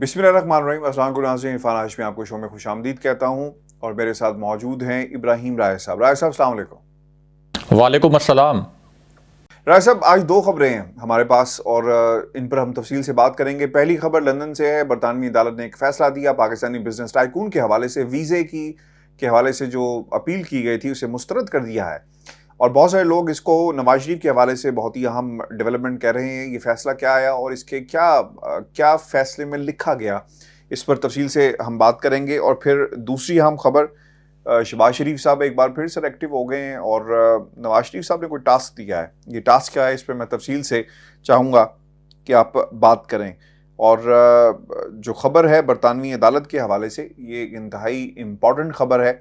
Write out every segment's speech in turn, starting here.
بسم اللہ الرحمن الرحیم۔ السلام علیکم ناظرین، عرفان ہاشمی آپ کو شو میں خوش آمدید کہتا ہوں، اور میرے ساتھ موجود ہیں ابراہیم رائے صاحب۔ رائے صاحب السلام علیکم۔ وعلیکم السلام۔ رائے صاحب، آج دو خبریں ہیں ہمارے پاس اور ان پر ہم تفصیل سے بات کریں گے۔ پہلی خبر لندن سے ہے۔ برطانوی عدالت نے ایک فیصلہ دیا پاکستانی بزنس ٹائکون کے حوالے سے، ویزے کے حوالے سے جو اپیل کی گئی تھی اسے مسترد کر دیا ہے، اور بہت سارے لوگ اس کو نواز شریف کے حوالے سے بہت ہی اہم ڈیولپمنٹ کہہ رہے ہیں۔ یہ فیصلہ کیا آیا اور اس کے کیا فیصلے میں لکھا گیا، اس پر تفصیل سے ہم بات کریں گے۔ اور پھر دوسری اہم خبر، شہباز شریف صاحب ایک بار پھر سر ایکٹیو ہو گئے ہیں، اور نواز شریف صاحب نے کوئی ٹاسک دیا ہے۔ یہ ٹاسک کیا ہے اس پہ میں تفصیل سے چاہوں گا کہ آپ بات کریں۔ اور جو خبر ہے برطانوی عدالت کے حوالے سے، یہ انتہائی امپورٹنٹ خبر ہے۔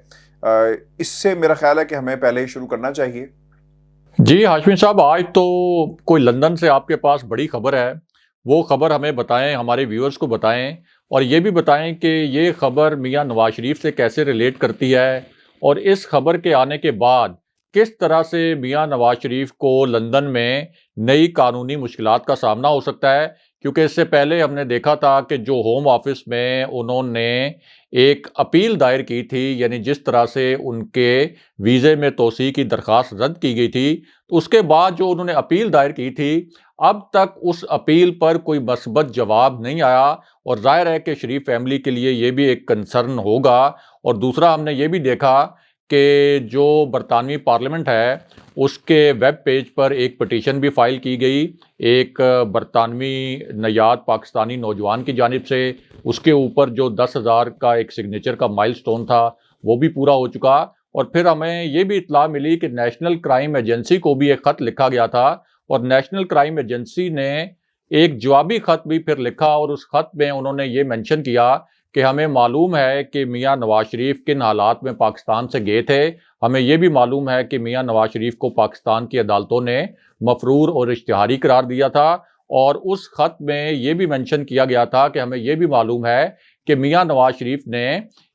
اس سے میرا خیال ہے کہ ہمیں پہلے شروع کرنا چاہیے۔ جی ہاشمی صاحب، آج تو کوئی لندن سے آپ کے پاس بڑی خبر ہے، وہ خبر ہمیں بتائیں، ہمارے ویورز کو بتائیں، اور یہ بھی بتائیں کہ یہ خبر میاں نواز شریف سے کیسے ریلیٹ کرتی ہے، اور اس خبر کے آنے کے بعد کس طرح سے میاں نواز شریف کو لندن میں نئی قانونی مشکلات کا سامنا ہو سکتا ہے۔ کیونکہ اس سے پہلے ہم نے دیکھا تھا کہ جو ہوم آفس میں انہوں نے ایک اپیل دائر کی تھی، یعنی جس طرح سے ان کے ویزے میں توسیع کی درخواست رد کی گئی تھی، تو اس کے بعد جو انہوں نے اپیل دائر کی تھی، اب تک اس اپیل پر کوئی مثبت جواب نہیں آیا، اور ظاہر ہے کہ شریف فیملی کے لیے یہ بھی ایک کنسرن ہوگا۔ اور دوسرا ہم نے یہ بھی دیکھا کہ جو برطانوی پارلیمنٹ ہے اس کے ویب پیج پر ایک پٹیشن بھی فائل کی گئی، ایک برطانوی نژاد پاکستانی نوجوان کی جانب سے۔ اس کے اوپر جو 10,000 کا ایک سگنیچر کا مائل سٹون تھا وہ بھی پورا ہو چکا۔ اور پھر ہمیں یہ بھی اطلاع ملی کہ نیشنل کرائم ایجنسی کو بھی ایک خط لکھا گیا تھا، اور نیشنل کرائم ایجنسی نے ایک جوابی خط بھی پھر لکھا، اور اس خط میں انہوں نے یہ مینشن کیا کہ ہمیں معلوم ہے کہ میاں نواز شریف کن حالات میں پاکستان سے گئے تھے، ہمیں یہ بھی معلوم ہے کہ میاں نواز شریف کو پاکستان کی عدالتوں نے مفرور اور اشتہاری قرار دیا تھا، اور اس خط میں یہ بھی مینشن کیا گیا تھا کہ ہمیں یہ بھی معلوم ہے کہ میاں نواز شریف نے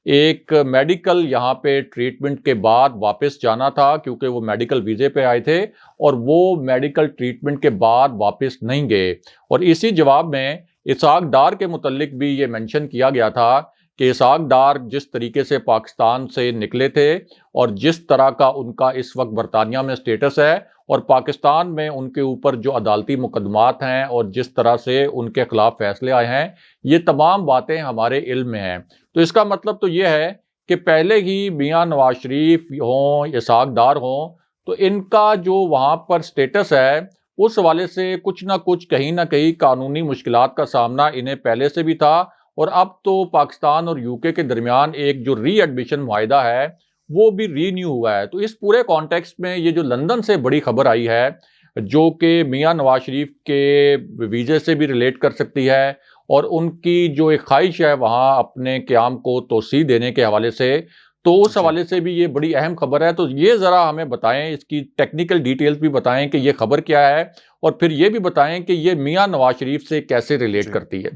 ایک میڈیکل یہاں پہ ٹریٹمنٹ کے بعد واپس جانا تھا، کیونکہ وہ میڈیکل ویزے پہ آئے تھے، اور وہ میڈیکل ٹریٹمنٹ کے بعد واپس نہیں گئے۔ اور اسی جواب میں اسحاق ڈار کے متعلق بھی یہ مینشن کیا گیا تھا کہ اسحاق ڈار جس طریقے سے پاکستان سے نکلے تھے، اور جس طرح کا ان کا اس وقت برطانیہ میں سٹیٹس ہے، اور پاکستان میں ان کے اوپر جو عدالتی مقدمات ہیں اور جس طرح سے ان کے خلاف فیصلے آئے ہیں، یہ تمام باتیں ہمارے علم میں ہیں۔ تو اس کا مطلب تو یہ ہے کہ پہلے ہی میاں نواز شریف ہوں، اسحاق ڈار ہوں، تو ان کا جو وہاں پر سٹیٹس ہے اس حوالے سے کچھ نہ کچھ کہیں نہ کہیں قانونی مشکلات کا سامنا انہیں پہلے سے بھی تھا، اور اب تو پاکستان اور یوکے کے درمیان ایک جو ری ایڈمیشن معاہدہ ہے وہ بھی رینیو ہوا ہے۔ تو اس پورے کانٹیکسٹ میں یہ جو لندن سے بڑی خبر آئی ہے، جو کہ میاں نواز شریف کے ویزے سے بھی ریلیٹ کر سکتی ہے، اور ان کی جو ایک خواہش ہے وہاں اپنے قیام کو توسیع دینے کے حوالے سے، تو اس جی حوالے سے بھی یہ بڑی اہم خبر ہے۔ تو یہ ذرا ہمیں بتائیں، اس کی ٹیکنیکل ڈیٹیلز بھی بتائیں کہ یہ خبر کیا ہے، اور پھر یہ بھی بتائیں کہ یہ میاں نواز شریف سے کیسے ریلیٹ جی کرتی ہے۔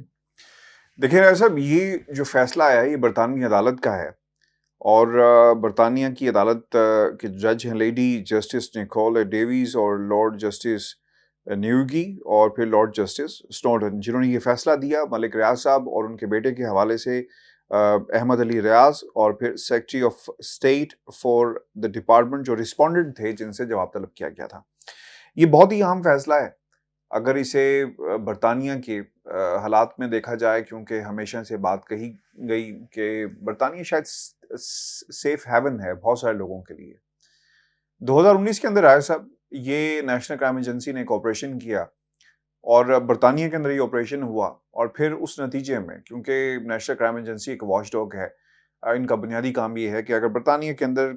دیکھیں رائے صاحب، یہ جو فیصلہ آیا ہے یہ برطانوی عدالت کا ہے، اور برطانیہ کی عدالت کے جج ہیں لیڈی جسٹس نیکول ڈیویز اور لارڈ جسٹس نیوگی، اور پھر لارڈ جسٹس سنوڈن، جنہوں نے یہ فیصلہ دیا ملک ریاض صاحب اور ان کے بیٹے کے حوالے سے، احمد علی ریاض، اور پھر secretary of state for the department جو رسپونڈنٹ تھے جن سے جواب طلب کیا گیا تھا۔ یہ بہت ہی اہم فیصلہ ہے اگر اسے برطانیہ کے حالات میں دیکھا جائے، کیونکہ ہمیشہ سے بات کہی گئی کہ برطانیہ شاید سیف ہیون ہے بہت سارے لوگوں کے لیے۔ 2019 کے اندر آئے صاحب، یہ نیشنل کرائم ایجنسی نے ایک آپریشن کیا، اور برطانیہ کے اندر یہ آپریشن ہوا، اور پھر اس نتیجے میں، کیونکہ نیشنل کرائم ایجنسی ایک واچ ڈاگ ہے، ان کا بنیادی کام یہ ہے کہ اگر برطانیہ کے اندر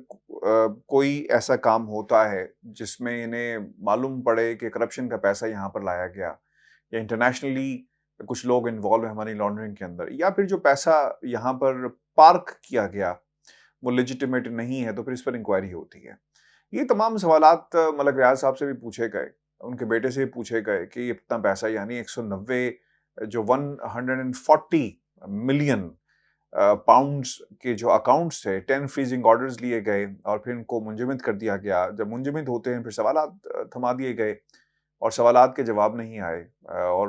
کوئی ایسا کام ہوتا ہے جس میں انہیں معلوم پڑے کہ کرپشن کا پیسہ یہاں پر لایا گیا، یا انٹرنیشنلی کچھ لوگ انوالو ہیں منی لانڈرنگ کے اندر، یا پھر جو پیسہ یہاں پر پارک کیا گیا وہ لیجیٹیمیٹ نہیں ہے، تو پھر اس پر انکوائری ہوتی ہے۔ یہ تمام سوالات ملک ریاض صاحب سے بھی پوچھے گئے، ان کے بیٹے سے بھی پوچھے گئے کہ یہ اتنا پیسہ، یعنی 190 جو 140 ملین پاؤنڈز کے جو اکاؤنٹس تھے، 10 فریزنگ آرڈرز لیے گئے، اور پھر ان کو منجمد کر دیا گیا۔ جب منجمد ہوتے ہیں پھر سوالات تھما دیے گئے، اور سوالات کے جواب نہیں آئے، اور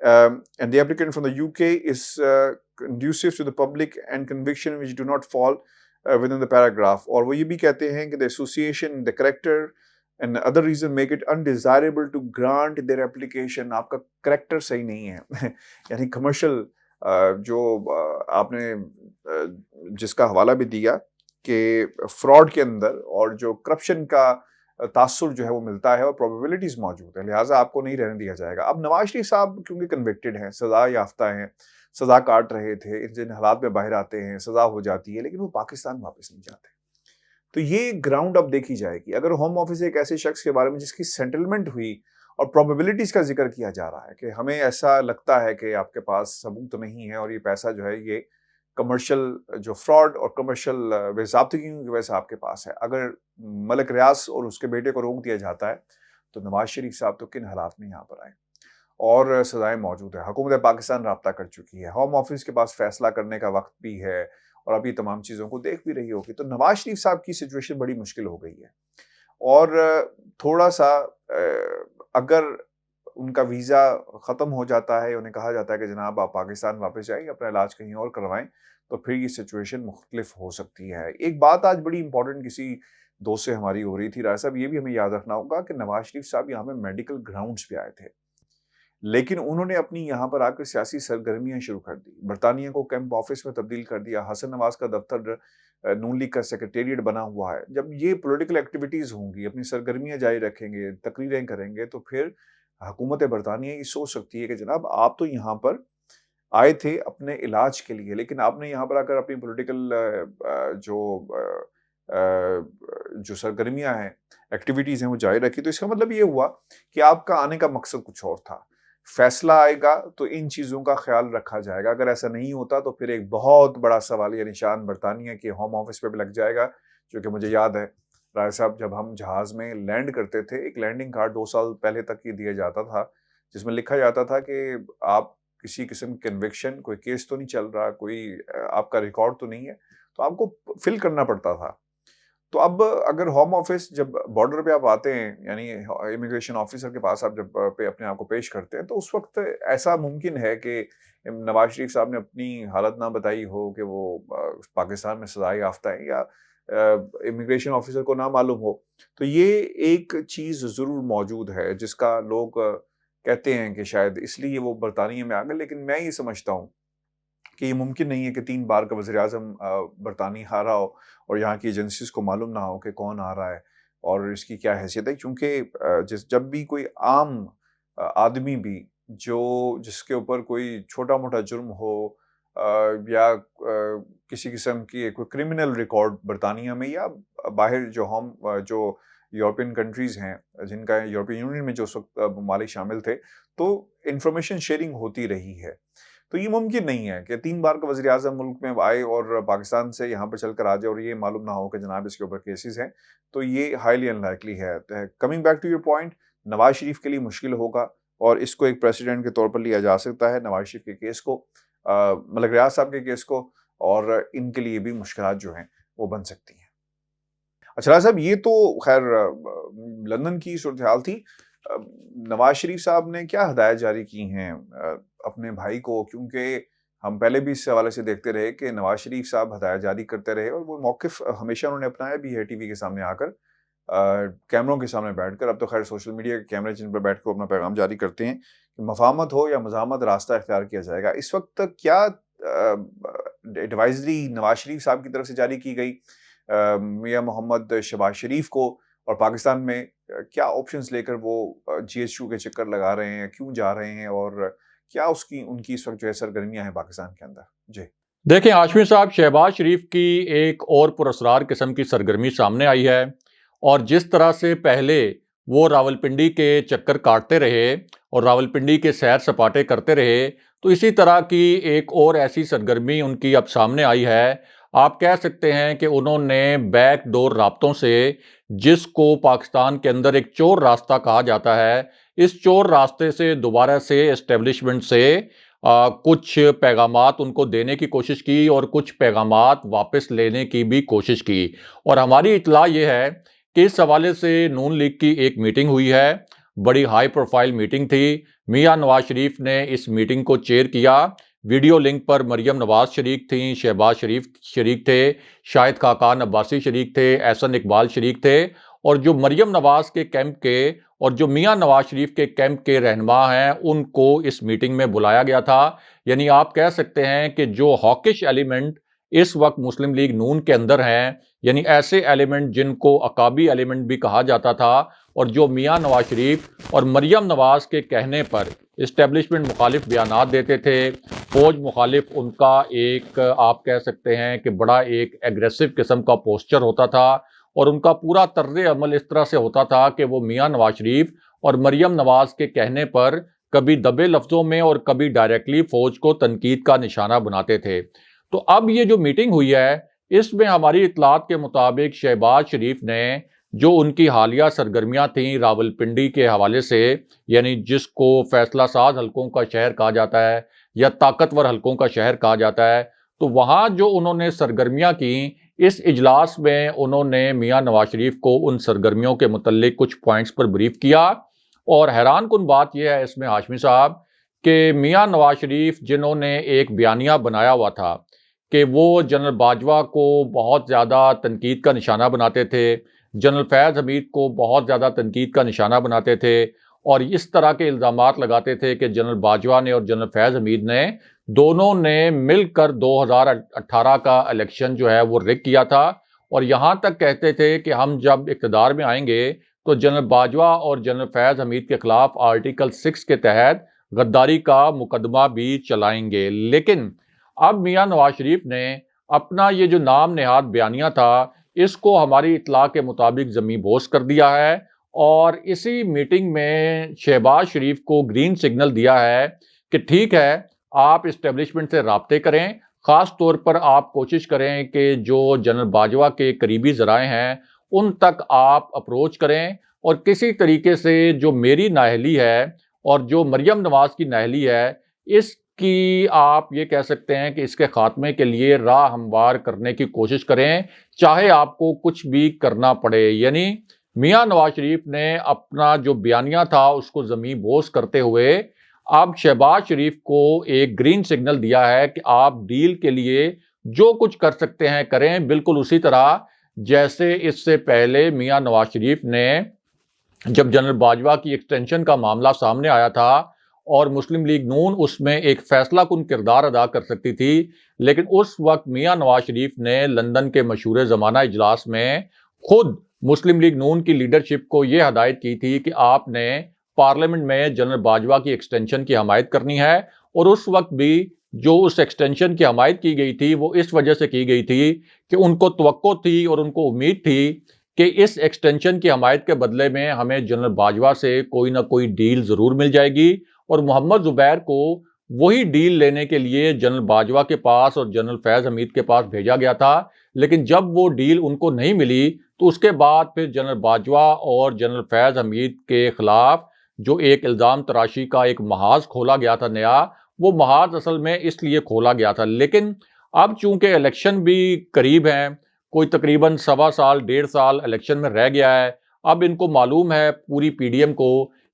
and the applicant from the UK is conducive to the public and conviction which do not fall within the paragraph. اور وہ یہ بھی کہتے ہیں کہ the association, the character and other reason make it undesirable to grant their application. آپ کا character صحیح نہیں ہے یعنی کمرشل جو آپ نے جس کا حوالہ بھی دیا کہ فراڈ کے اندر اور جو کرپشن کا تاثر جو ہے وہ ملتا ہے اور پروبیبلٹیز موجود ہیں، لہٰذا آپ کو نہیں رہنے دیا جائے گا. اب نواز شریف صاحب کیونکہ کنوکٹڈ ہیں، سزا یافتہ ہیں، سزا کاٹ رہے تھے، جن حالات میں باہر آتے ہیں، سزا ہو جاتی ہے، لیکن وہ پاکستان واپس نہیں جاتے. تو یہ گراؤنڈ اب دیکھی جائے گی. اگر ہوم آفس ایک ایسے شخص کے بارے میں جس کی سیٹلمنٹ ہوئی اور پروبیبلٹیز کا ذکر کیا جا رہا ہے کہ ہمیں ایسا لگتا ہے کہ آپ کے پاس ثبوت نہیں ہے اور یہ پیسہ جو ہے یہ کمرشل جو فراڈ اور کمرشل بے ضابطگی کی وجہ سے آپ کے پاس ہے، اگر ملک ریاض اور اس کے بیٹے کو روک دیا جاتا ہے تو نواز شریف صاحب تو کن حالات میں یہاں پر آئے اور سزائیں موجود ہیں. حکومت پاکستان رابطہ کر چکی ہے، ہوم آفس کے پاس فیصلہ کرنے کا وقت بھی ہے اور اب یہ تمام چیزوں کو دیکھ بھی رہی ہوگی. تو نواز شریف صاحب کی سچویشن بڑی مشکل ہو گئی ہے اور تھوڑا سا اگر ان کا ویزا ختم ہو جاتا ہے، انہیں کہا جاتا ہے کہ جناب آپ پاکستان واپس جائیں، اپنا علاج کہیں اور کروائیں، تو پھر یہ سچویشن مختلف ہو سکتی ہے. ایک بات آج بڑی امپورٹنٹ کسی دوست سے ہماری ہو رہی تھی، رائے صاحب، یہ بھی ہمیں یاد رکھنا ہوگا کہ نواز شریف صاحب یہاں پہ میڈیکل گراؤنڈز پہ آئے تھے، لیکن انہوں نے اپنی یہاں پر آ کر سیاسی سرگرمیاں شروع کر دی. برطانیہ کو کیمپ آفس میں تبدیل کر دیا، حسن نواز کا دفتر نون لیگ کا سیکرٹیریٹ بنا ہوا ہے. جب یہ پولیٹیکل ایکٹیویٹیز ہوں گی، اپنی سرگرمیاں جاری رکھیں گے، تقریریں کریں گے، تو پھر حکومت برطانیہ یہ سوچ سکتی ہے کہ جناب آپ تو یہاں پر آئے تھے اپنے علاج کے لیے، لیکن آپ نے یہاں پر آ کر اپنی پولیٹیکل جو سرگرمیاں ہیں، ایکٹیویٹیز ہیں، وہ جاری رکھی. تو اس کا مطلب یہ ہوا کہ آپ کا آنے کا مقصد کچھ اور تھا. فیصلہ آئے گا تو ان چیزوں کا خیال رکھا جائے گا. اگر ایسا نہیں ہوتا تو پھر ایک بہت بڑا سوالیہ نشان برطانیہ کے ہوم آفس پہ بھی لگ جائے گا. جو کہ مجھے یاد ہے رائے صاحب، جب ہم جہاز میں لینڈ کرتے تھے، ایک لینڈنگ کارڈ 2 سال پہلے تک یہ دیا جاتا تھا جس میں لکھا جاتا تھا کہ آپ کسی قسم کی کنوکشن، کوئی کیس تو نہیں چل رہا، کوئی آپ کا ریکارڈ تو نہیں ہے، تو آپ کو فل کرنا پڑتا تھا. تو اب اگر ہوم آفس جب بارڈر پہ آپ آتے ہیں، یعنی امیگریشن آفیسر کے پاس آپ جب اپنے آپ کو پیش کرتے ہیں، تو اس وقت ایسا ممکن ہے کہ نواز شریف صاحب نے اپنی حالت نہ بتائی ہو کہ وہ پاکستان میں سزا یافتہ ہیں، یا امیگریشن آفیسر کو نہ معلوم ہو. تو یہ ایک چیز ضرور موجود ہے جس کا لوگ کہتے ہیں کہ شاید اس لیے وہ برطانیہ میں آ گئے، لیکن میں یہ سمجھتا ہوں کہ یہ ممکن نہیں ہے کہ 3 بار کا وزیر اعظم برطانیہ آ رہا ہو اور یہاں کی ایجنسیز کو معلوم نہ ہو کہ کون آ رہا ہے اور اس کی کیا حیثیت ہے. کیونکہ جب بھی کوئی عام آدمی بھی جس کے اوپر کوئی چھوٹا موٹا جرم ہو یا کسی قسم کی کوئی کرمنل ریکارڈ برطانیہ میں یا باہر جو یورپین کنٹریز ہیں، جن کا یورپین یونین میں جو اس وقت ممالک شامل تھے، تو انفارمیشن شیئرنگ ہوتی رہی ہے. تو یہ ممکن نہیں ہے کہ 3 بار کا وزیر اعظم ملک میں آئے اور پاکستان سے یہاں پر چل کر آ جائے اور یہ معلوم نہ ہو کہ جناب اس کے اوپر کیسز ہیں. تو یہ ہائیلی ان لائکلی ہے. Coming back to your point, Nawaz Sharif کے لیے مشکل ہوگا اور اس کو ایک پریسیڈنٹ کے طور پر لیا جا سکتا ہے، نواز شریف کے کیس کو، ملک ریاض صاحب کے کیس کو، اور ان کے لیے بھی مشکلات جو ہیں وہ بن سکتی ہیں. اچھا صاحب، یہ تو خیر لندن کی صورتحال تھی. نواز شریف صاحب نے کیا ہدایت جاری کی ہیں اپنے بھائی کو؟ کیونکہ ہم پہلے بھی اس حوالے سے دیکھتے رہے کہ نواز شریف صاحب ہدایت جاری کرتے رہے اور وہ موقف ہمیشہ انہوں نے اپنایا بھی ہے ٹی وی کے سامنے آ کر، کیمروں کے سامنے بیٹھ کر. اب تو خیر سوشل میڈیا کے کیمرے جن پر بیٹھ کر اپنا پیغام جاری کرتے ہیں کہ مفاہمت ہو یا مزاحمت، راستہ اختیار کیا جائے گا. اس وقت تک کیا ایڈوائزری نواز شریف صاحب کی طرف سے جاری کی گئی میاں محمد شہباز شریف کو، اور پاکستان میں کیا آپشنز لے کر وہ GSU کے چکر لگا رہے ہیں، کیوں جا رہے ہیں، اور کیا ان کی اس وقت جو ہے سرگرمیاں ہیں پاکستان کے اندر؟ جی دیکھیں ہاشمی صاحب، شہباز شریف کی ایک اور پراسرار قسم کی سرگرمی سامنے آئی ہے، اور جس طرح سے پہلے وہ راولپنڈی کے چکر کاٹتے رہے اور راولپنڈی کے سیر سپاٹے کرتے رہے، تو اسی طرح کی ایک اور ایسی سرگرمی ان کی اب سامنے آئی ہے. آپ کہہ سکتے ہیں کہ انہوں نے بیک ڈور رابطوں سے، جس کو پاکستان کے اندر ایک چور راستہ کہا جاتا ہے، اس چور راستے سے دوبارہ سے اسٹیبلشمنٹ سے کچھ پیغامات ان کو دینے کی کوشش کی اور کچھ پیغامات واپس لینے کی بھی کوشش کی. اور ہماری اطلاع یہ ہے کہ اس حوالے سے نون لیگ کی ایک میٹنگ ہوئی ہے بڑی ہائی پروفائل میٹنگ تھی۔ میاں نواز شریف نے اس میٹنگ کو چیئر کیا۔ ویڈیو لنک پر مریم نواز شریک تھیں، شہباز شریف شریک تھے، شاہد خاقان عباسی شریک تھے، احسن اقبال شریک تھے، اور جو مریم نواز کے کیمپ کے اور جو میاں نواز شریف کے کیمپ کے رہنما ہیں ان کو اس میٹنگ میں بلایا گیا تھا۔ یعنی آپ کہہ سکتے ہیں کہ جو ہاکش ایلیمنٹ اس وقت مسلم لیگ نون کے اندر ہیں، یعنی ایسے ایلیمنٹ جن کو عقابی ایلیمنٹ بھی کہا جاتا تھا، اور جو میاں نواز شریف اور مریم نواز کے کہنے پر اسٹیبلشمنٹ مخالف بیانات دیتے تھے، فوج مخالف ان کا ایک آپ کہہ سکتے ہیں کہ بڑا ایک ایگریسو قسم کا پوسچر ہوتا تھا، اور ان کا پورا طرز عمل اس طرح سے ہوتا تھا کہ وہ میاں نواز شریف اور مریم نواز کے کہنے پر کبھی دبے لفظوں میں اور کبھی ڈائریکٹلی فوج کو تنقید کا نشانہ بناتے تھے۔ تو اب یہ جو میٹنگ ہوئی ہے اس میں ہماری اطلاعات کے مطابق شہباز شریف نے جو ان کی حالیہ سرگرمیاں تھیں راولپنڈی کے حوالے سے، یعنی جس کو فیصلہ ساز حلقوں کا شہر کہا جاتا ہے یا طاقتور حلقوں کا شہر کہا جاتا ہے، تو وہاں جو انہوں نے سرگرمیاں کیں، اس اجلاس میں انہوں نے میاں نواز شریف کو ان سرگرمیوں کے متعلق کچھ پوائنٹس پر بریف کیا۔ اور حیران کن بات یہ ہے اس میں ہاشمی صاحب کہ میاں نواز شریف جنہوں نے ایک بیانیہ بنایا ہوا تھا کہ وہ جنرل باجوہ کو بہت زیادہ تنقید کا نشانہ بناتے تھے، جنرل فیض حمید کو بہت زیادہ تنقید کا نشانہ بناتے تھے، اور اس طرح کے الزامات لگاتے تھے کہ جنرل باجوہ نے اور جنرل فیض حمید نے دونوں نے مل کر 2018 کا الیکشن جو ہے وہ رگ کیا تھا، اور یہاں تک کہتے تھے کہ ہم جب اقتدار میں آئیں گے تو جنرل باجوہ اور جنرل فیض حمید کے خلاف آرٹیکل 6 کے تحت غداری کا مقدمہ بھی چلائیں گے۔ لیکن اب میاں نواز شریف نے اپنا یہ جو نام نہاد بیانیہ تھا اس کو ہماری اطلاع کے مطابق زمین بوس کر دیا ہے، اور اسی میٹنگ میں شہباز شریف کو گرین سگنل دیا ہے کہ ٹھیک ہے آپ اسٹیبلشمنٹ سے رابطے کریں، خاص طور پر آپ کوشش کریں کہ جو جنرل باجوہ کے قریبی ذرائع ہیں ان تک آپ اپروچ کریں، اور کسی طریقے سے جو میری نااہلی ہے اور جو مریم نواز کی نااہلی ہے اس کی آپ یہ کہہ سکتے ہیں کہ اس کے خاتمے کے لیے راہ ہموار کرنے کی کوشش کریں، چاہے آپ کو کچھ بھی کرنا پڑے۔ یعنی میاں نواز شریف نے اپنا جو بیانیہ تھا اس کو زمین بوس کرتے ہوئے اب شہباز شریف کو ایک گرین سگنل دیا ہے کہ آپ ڈیل کے لیے جو کچھ کر سکتے ہیں کریں، بالکل اسی طرح جیسے اس سے پہلے میاں نواز شریف نے جب جنرل باجوہ کی ایکسٹینشن کا معاملہ سامنے آیا تھا اور مسلم لیگ نون اس میں ایک فیصلہ کن کردار ادا کر سکتی تھی، لیکن اس وقت میاں نواز شریف نے لندن کے مشہور زمانہ اجلاس میں خود مسلم لیگ نون کی لیڈرشپ کو یہ ہدایت کی تھی کہ آپ نے پارلیمنٹ میں جنرل باجوہ کی ایکسٹینشن کی حمایت کرنی ہے، اور اس وقت بھی جو اس ایکسٹینشن کی حمایت کی گئی تھی وہ اس وجہ سے کی گئی تھی کہ ان کو توقع تھی اور ان کو امید تھی کہ اس ایکسٹینشن کی حمایت کے بدلے میں ہمیں جنرل باجوہ سے کوئی نہ کوئی ڈیل ضرور مل جائے گی، اور محمد زبیر کو وہی ڈیل لینے کے لیے جنرل باجوہ کے پاس اور جنرل فیض حمید کے پاس بھیجا گیا تھا۔ لیکن جب وہ ڈیل ان کو نہیں ملی تو اس کے بعد پھر جنرل باجوہ اور جنرل فیض حمید کے خلاف جو ایک الزام تراشی کا ایک محاذ کھولا گیا تھا نیا، وہ محاذ اصل میں اس لیے کھولا گیا تھا۔ لیکن اب چونکہ الیکشن بھی قریب ہیں، کوئی تقریباً 1.25 سال 1.5 سال الیکشن میں رہ گیا ہے، اب ان کو معلوم ہے پوری پی ڈی ایم کو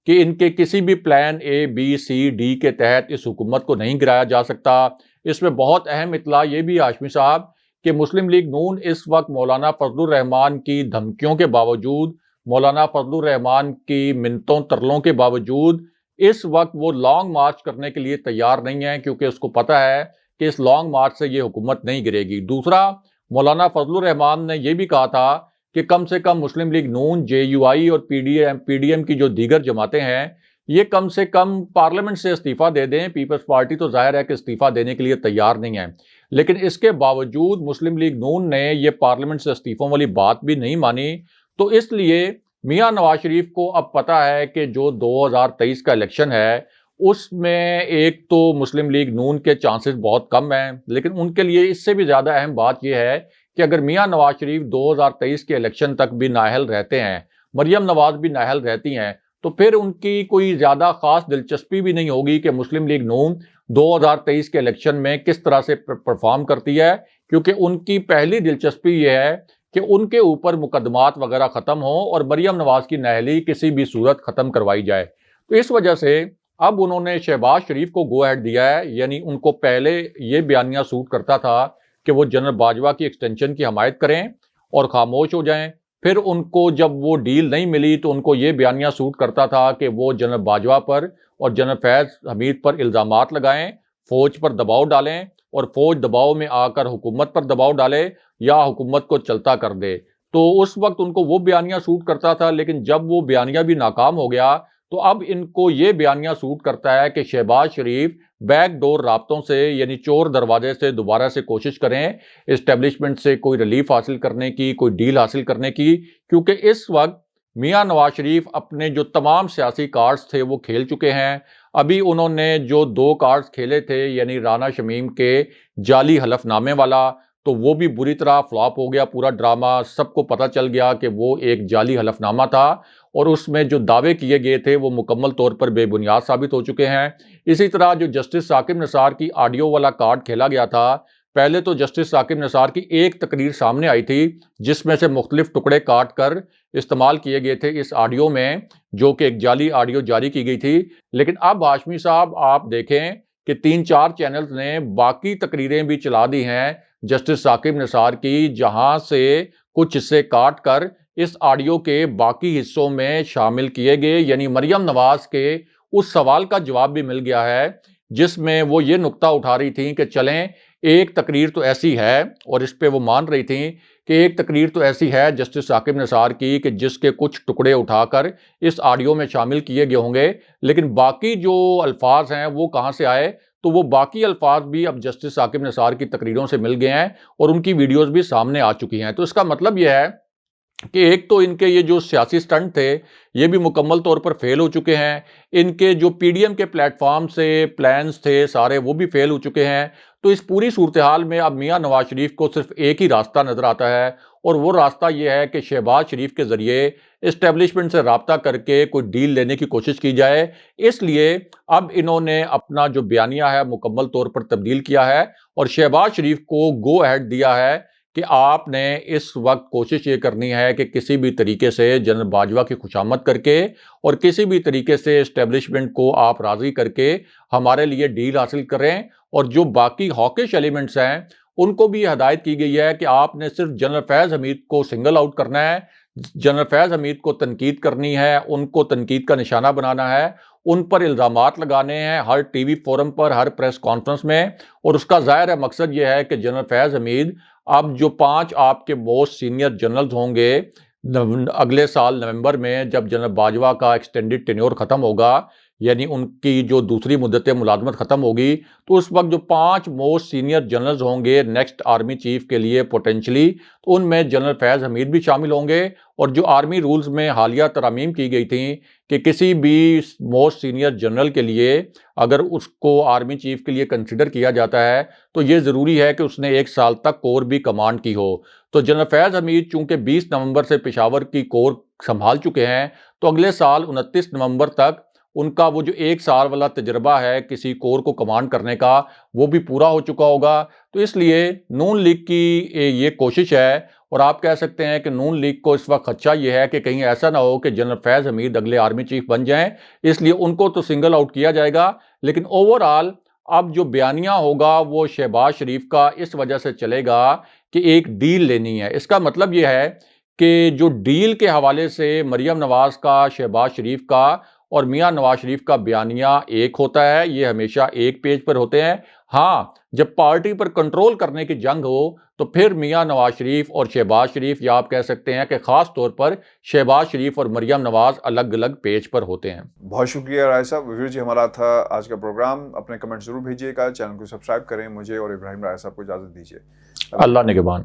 کہ ان کے کسی بھی پلان اے بی سی ڈی کے تحت اس حکومت کو نہیں گرایا جا سکتا۔ اس میں بہت اہم اطلاع یہ بھی ہاشمی صاحب کہ مسلم لیگ نون اس وقت مولانا فضل الرحمان کی دھمکیوں کے باوجود، مولانا فضل الرحمان کی منتوں ترلوں کے باوجود اس وقت وہ لانگ مارچ کرنے کے لیے تیار نہیں ہے، کیونکہ اس کو پتہ ہے کہ اس لانگ مارچ سے یہ حکومت نہیں گرے گی۔ دوسرا، مولانا فضل الرحمان نے یہ بھی کہا تھا کہ کم سے کم مسلم لیگ نون، جے یو آئی اور پی ڈی ایم کی جو دیگر جماعتیں ہیں یہ کم سے کم پارلیمنٹ سے استعفیٰ دے دیں۔ پیپلز پارٹی تو ظاہر ہے کہ استعفیٰ دینے کے لیے تیار نہیں ہے، لیکن اس کے باوجود مسلم لیگ نون نے یہ پارلیمنٹ سے استعفوں والی بات بھی نہیں مانی۔ تو اس لیے میاں نواز شریف کو اب پتہ ہے کہ جو 2023 کا الیکشن ہے اس میں ایک تو مسلم لیگ نون کے چانسز بہت کم ہیں، لیکن ان کے لیے اس سے بھی زیادہ اہم بات یہ ہے کہ اگر میاں نواز شریف 2023 کے الیکشن تک بھی نااہل رہتے ہیں، مریم نواز بھی نااہل رہتی ہیں، تو پھر ان کی کوئی زیادہ خاص دلچسپی بھی نہیں ہوگی کہ مسلم لیگ نون 2023 کے الیکشن میں کس طرح سے پرفارم کرتی ہے، کیونکہ ان کی پہلی دلچسپی یہ ہے کہ ان کے اوپر مقدمات وغیرہ ختم ہوں اور مریم نواز کی نااہلی کسی بھی صورت ختم کروائی جائے. تو اس وجہ سے اب انہوں نے شہباز شریف کو گو ایڈ دیا ہے. یعنی ان کو پہلے یہ بیانیہ سوٹ کرتا تھا کہ وہ جنرل باجوہ کی ایکسٹینشن کی حمایت کریں اور خاموش ہو جائیں. پھر ان کو جب وہ ڈیل نہیں ملی تو ان کو یہ بیانیہ سوٹ کرتا تھا کہ وہ جنرل باجوہ پر اور جنرل فیض حمید پر الزامات لگائیں، فوج پر دباؤ ڈالیں اور فوج دباؤ میں آ کر حکومت پر دباؤ ڈالے یا حکومت کو چلتا کر دے. تو اس وقت ان کو وہ بیانیہ سوٹ کرتا تھا. لیکن جب وہ بیانیہ بھی ناکام ہو گیا تو اب ان کو یہ بیانیہ سوٹ کرتا ہے کہ شہباز شریف بیک ڈور رابطوں سے یعنی چور دروازے سے دوبارہ سے کوشش کریں اسٹیبلشمنٹ سے کوئی ریلیف حاصل کرنے کی، کوئی ڈیل حاصل کرنے کی. کیونکہ اس وقت میاں نواز شریف اپنے جو تمام سیاسی کارڈز تھے وہ کھیل چکے ہیں. ابھی انہوں نے جو 2 کارڈز کھیلے تھے یعنی رانا شمیم کے جعلی حلف نامے والا، تو وہ بھی بری طرح فلاپ ہو گیا پورا ڈرامہ. سب کو پتہ چل گیا کہ وہ ایک جعلی حلف نامہ تھا اور اس میں جو دعوے کیے گئے تھے وہ مکمل طور پر بے بنیاد ثابت ہو چکے ہیں. اسی طرح جو جسٹس ثاقب نثار کی آڈیو والا کارڈ کھیلا گیا تھا، پہلے تو جسٹس ثاقب نثار کی ایک تقریر سامنے آئی تھی جس میں سے مختلف ٹکڑے کاٹ کر استعمال کیے گئے تھے اس آڈیو میں، جو کہ ایک جعلی آڈیو جاری کی گئی تھی. لیکن اب ہاشمی صاحب آپ دیکھیں کہ 3-4 چینلز نے باقی تقریریں بھی چلا دی ہیں جسٹس ثاقب نثار کی، جہاں سے کچھ حصے کاٹ کر اس آڈیو کے باقی حصوں میں شامل کیے گئے. یعنی مریم نواز کے اس سوال کا جواب بھی مل گیا ہے جس میں وہ یہ نقطہ اٹھا رہی تھیں کہ چلیں ایک تقریر تو ایسی ہے، اور اس پہ وہ مان رہی تھیں کہ ایک تقریر تو ایسی ہے جسٹس ثاقب نثار کی کہ جس کے کچھ ٹکڑے اٹھا کر اس آڈیو میں شامل کیے گئے ہوں گے، لیکن باقی جو الفاظ ہیں وہ کہاں سے آئے؟ تو وہ باقی الفاظ بھی اب جسٹس ثاقب نثار کی تقریروں سے مل گئے ہیں اور ان کی ویڈیوز بھی سامنے آ چکی ہیں. تو اس کا مطلب یہ ہے کہ ایک تو ان کے یہ جو سیاسی سٹنٹ تھے یہ بھی مکمل طور پر فیل ہو چکے ہیں. ان کے جو پی ڈی ایم کے پلیٹ فارم سے پلانز تھے سارے وہ بھی فیل ہو چکے ہیں. تو اس پوری صورتحال میں اب میاں نواز شریف کو صرف ایک ہی راستہ نظر آتا ہے اور وہ راستہ یہ ہے کہ شہباز شریف کے ذریعے اسٹیبلشمنٹ سے رابطہ کر کے کوئی ڈیل لینے کی کوشش کی جائے. اس لیے اب انہوں نے اپنا جو بیانیہ ہے مکمل طور پر تبدیل کیا ہے اور شہباز شریف کو گو ایڈ دیا ہے کہ آپ نے اس وقت کوشش یہ کرنی ہے کہ کسی بھی طریقے سے جنرل باجوہ کی خوشامد کر کے اور کسی بھی طریقے سے اسٹیبلشمنٹ کو آپ راضی کر کے ہمارے لیے ڈیل حاصل کریں. اور جو باقی ہاکش ایلیمنٹس ہیں ان کو بھی ہدایت کی گئی ہے کہ آپ نے صرف جنرل فیض حمید کو سنگل آؤٹ کرنا ہے، جنرل فیض حمید کو تنقید کرنی ہے، ان کو تنقید کا نشانہ بنانا ہے، ان پر الزامات لگانے ہیں ہر ٹی وی فورم پر، ہر پریس کانفرنس میں. اور اس کا ظاہر ہے مقصد یہ ہے کہ جنرل فیض حمید اب جو 5 آپ کے موسٹ سینئر جنرلز ہوں گے اگلے سال نومبر میں جب جنرل باجوہ کا ایکسٹینڈڈ ٹینیور ختم ہوگا، یعنی ان کی جو دوسری مدت ملازمت ختم ہوگی، تو اس وقت جو 5 موسٹ سینئر جنرلز ہوں گے نیکسٹ آرمی چیف کے لیے پوٹینشلی، تو ان میں جنرل فیض حمید بھی شامل ہوں گے. اور جو آرمی رولز میں حالیہ ترامیم کی گئی تھیں کہ کسی بھی موسٹ سینئر جنرل کے لیے اگر اس کو آرمی چیف کے لیے کنسیڈر کیا جاتا ہے تو یہ ضروری ہے کہ اس نے 1 سال تک کور بھی کمانڈ کی ہو. تو جنرل فیض حمید چونکہ 20 نومبر سے پشاور کی کور سنبھال چکے ہیں، تو اگلے سال 29 نومبر تک ان کا وہ جو 1 سال والا تجربہ ہے کسی کور کو کمانڈ کرنے کا وہ بھی پورا ہو چکا ہوگا. تو اس لیے نون لیگ کی یہ کوشش ہے اور آپ کہہ سکتے ہیں کہ نون لیگ کو اس وقت خدشہ یہ ہے کہ کہیں ایسا نہ ہو کہ جنرل فیض حمید اگلے آرمی چیف بن جائیں، اس لیے ان کو تو سنگل آؤٹ کیا جائے گا. لیکن اوورآل اب جو بیانیہ ہوگا وہ شہباز شریف کا اس وجہ سے چلے گا کہ ایک ڈیل لینی ہے. اس کا مطلب یہ ہے کہ جو ڈیل کے حوالے سے مریم نواز کا، شہباز شریف کا اور میاں نواز شریف کا بیانیہ ایک ہوتا ہے، یہ ہمیشہ ایک پیج پر ہوتے ہیں. ہاں جب پارٹی پر کنٹرول کرنے کی جنگ ہو تو پھر میاں نواز شریف اور شہباز شریف، یا آپ کہہ سکتے ہیں کہ خاص طور پر شہباز شریف اور مریم نواز الگ الگ پیج پر ہوتے ہیں. بہت شکریہ رائے صاحب. ویور جی ہمارا تھا آج کا پروگرام. اپنے کمنٹ ضرور بھیجیے گا، چینل کو سبسکرائب کریں. مجھے اور ابراہیم رائے صاحب کو اجازت دیجیے. اللہ نگہبان.